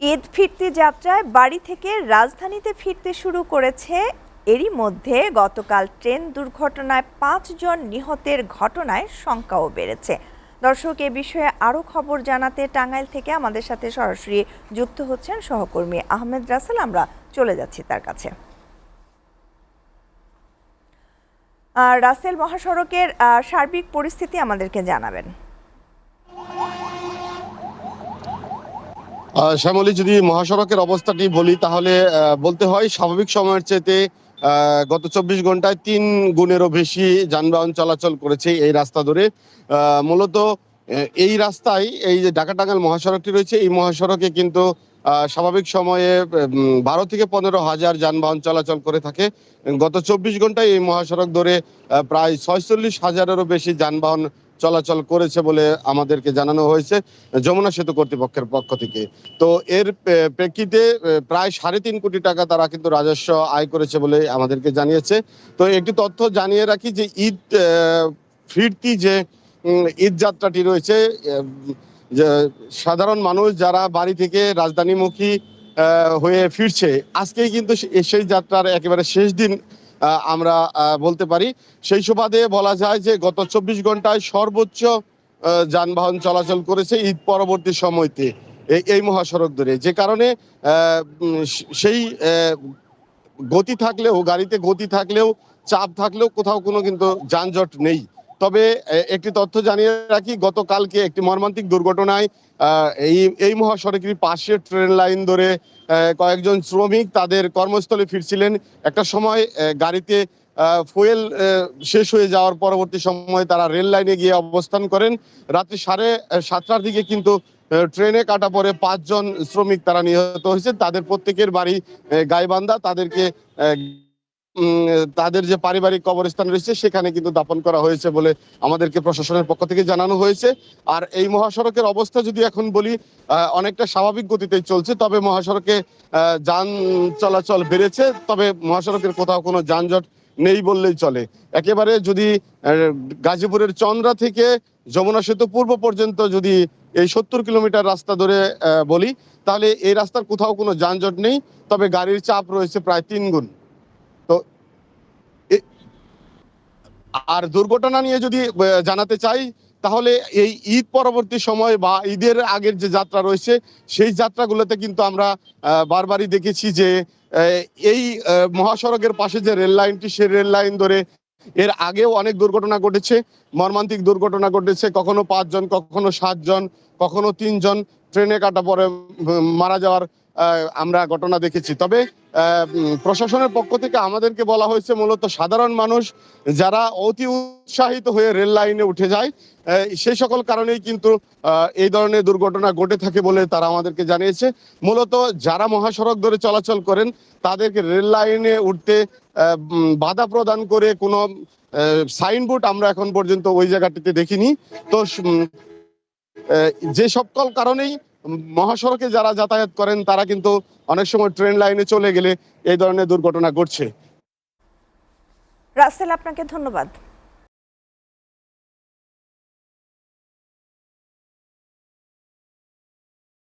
ঈদ ফিরতি যাত্রায় বাড়ি থেকে রাজধানীতে ফিরতে শুরু করেছে। এরই মধ্যে গতকাল ট্রেন দুর্ঘটনায় ৫ জন নিহতের ঘটনায় সংখ্যাও বেড়েছে। দর্শক, এ বিষয়ে আরও খবর জানাতে টাঙ্গাইল থেকে আমাদের সাথে সরাসরি যুক্ত হচ্ছেন সহকর্মী আহমেদ রাসেল। আমরা চলে যাচ্ছি তার কাছে। রাসেল, মহাসড়কের সার্বিক পরিস্থিতি আমাদেরকে জানাবেন। শ্যামলী, যদি মহাসড়কের অবস্থাটি বলি তাহলে বলতে হয় স্বাভাবিক সময়ের চেয়ে গত ২৪ ঘন্টায় ৩ গুণেরও বেশি যানবাহন চলাচল করেছে এই রাস্তা ধরে। মূলত এই রাস্তায় এই যে ঢাকা টাঙ্গাইল মহাসড়কটি রয়েছে, এই মহাসড়কে কিন্তু স্বাভাবিক সময়ে ১২ থেকে ১৫,০০০ যানবাহন চলাচল করে থাকে। গত ২৪ ঘন্টায় এই মহাসড়ক ধরে প্রায় ৪৬,০০০-এরও বেশি যানবাহন চলাচল করেছে বলে আমাদেরকে জানানো হয়েছে যমুনা সেতু কর্তৃপক্ষের পক্ষ থেকে। তো এর প্রেক্ষিতে প্রায় ৩.৫ কোটি টাকা তারা কিন্তু রাজস্ব আয় করেছে বলে আমাদেরকে জানিয়েছে। তো একটি তথ্য জানিয়ে রাখি যে ঈদ ফিরতি যে ঈদ যাত্রাটি রয়েছে, যে সাধারণ মানুষ যারা বাড়ি থেকে রাজধানীমুখী হয়ে ফিরছে, আজকেই কিন্তু সেই যাত্রার একেবারে শেষ দিন আমরা বলতে পারি। সেই সুবাদে বলা যায় যে গত ২৪ ঘন্টায় সর্বোচ্চ যানবাহন চলাচল করেছে ঈদ পরবর্তী সময়তে এই মহাসড়ক ধরে, যে কারণে সেই গতি থাকলেও, গাড়িতে গতি থাকলেও, চাপ থাকলেও কোথাও কোনো কিন্তু যানজট নেই। তবে একটি তথ্য জানিয়ে রাখি, গতকালকে একটি মর্মান্তিক দুর্ঘটনায় এই মহাসড়কের পাশে ট্রেন লাইন ধরে কয়েকজন শ্রমিক তাদের কর্মস্থলে ফিরছিলেন। একটা সময় গাড়িতে ফুয়েল শেষ হয়ে যাওয়ার পরবর্তী সময় তারা রেল লাইনে গিয়ে অবস্থান করেন। রাত্রি 7:30টার দিকে কিন্তু ট্রেনে কাটা পড়ে ৫ জন শ্রমিক তারা নিহত হয়েছে। তাদের প্রত্যেকের বাড়ি গাইবান্ধা। তাদেরকে তাদের যে পারিবারিক কবরস্থান রয়েছে সেখানে কিন্তু দাফন করা হয়েছে বলে আমাদেরকে প্রশাসনের পক্ষ থেকে জানানো হয়েছে। আর এই মহাসড়কের অবস্থা যদি এখন বলি, অনেকটা স্বাভাবিক গতিতেই চলছে। তবে মহাসড়কে যান চলাচল বেড়েছে, তবে মহাসড়কের কোথাও কোনো যানজট নেই বললেই চলে। একেবারে যদি গাজীপুরের চন্দ্রা থেকে যমুনা সেতু পূর্ব পর্যন্ত যদি এই ৭০ কিলোমিটার রাস্তা ধরে বলি, তাহলে এই রাস্তার কোথাও কোনো যানজট নেই। তবে গাড়ির চাপ রয়েছে প্রায় ৩ গুণ। তো আর দুর্ঘটনা নিয়ে যদি জানাতে চাই, তাহলে এই ঈদ পরবর্তী সময় বা ঈদের আগের যে যাত্রা রয়েছে, সেই যাত্রাগুলোতে কিন্তু আমরা বারবারই দেখেছি যে এই মহাসড়কের পাশে যে রেল লাইনটি, সেই রেল লাইন ধরে এর আগেও অনেক দুর্ঘটনা ঘটেছে, মর্মান্তিক দুর্ঘটনা ঘটেছে। কখনো ৫ জন, কখনো ৭ জন, কখনো ৩ জন ট্রেনে কাটা পড়ে মারা যাওয়ার আমরা ঘটনা দেখেছি। তবে প্রশাসনের পক্ষ থেকে আমাদেরকে বলা হয়েছে মূলত সাধারণ মানুষ যারা অতি উৎসাহিত হয়ে রেল লাইনে উঠে যায়, সেই সকল কারণেই কিন্তু এই ধরনের দুর্ঘটনা ঘটে থাকে বলে তারা আমাদেরকে জানিয়েছে। মূলত যারা মহাসড়ক ধরে চলাচল করেন তাদেরকে রেল লাইনে উঠতে বাধা প্রদান করে কোনো সাইনবোর্ড আমরা এখন পর্যন্ত ওই জায়গাটিতে দেখিনি। তো যে সকল কারণেই মহাসড়কে যারা যাতায়াত করেন তারা কিন্তু অনেক সময় ট্রেন লাইনে চলে গেলে এই ধরনের দুর্ঘটনা ঘটছে। রাসেল, আপনাকে ধন্যবাদ।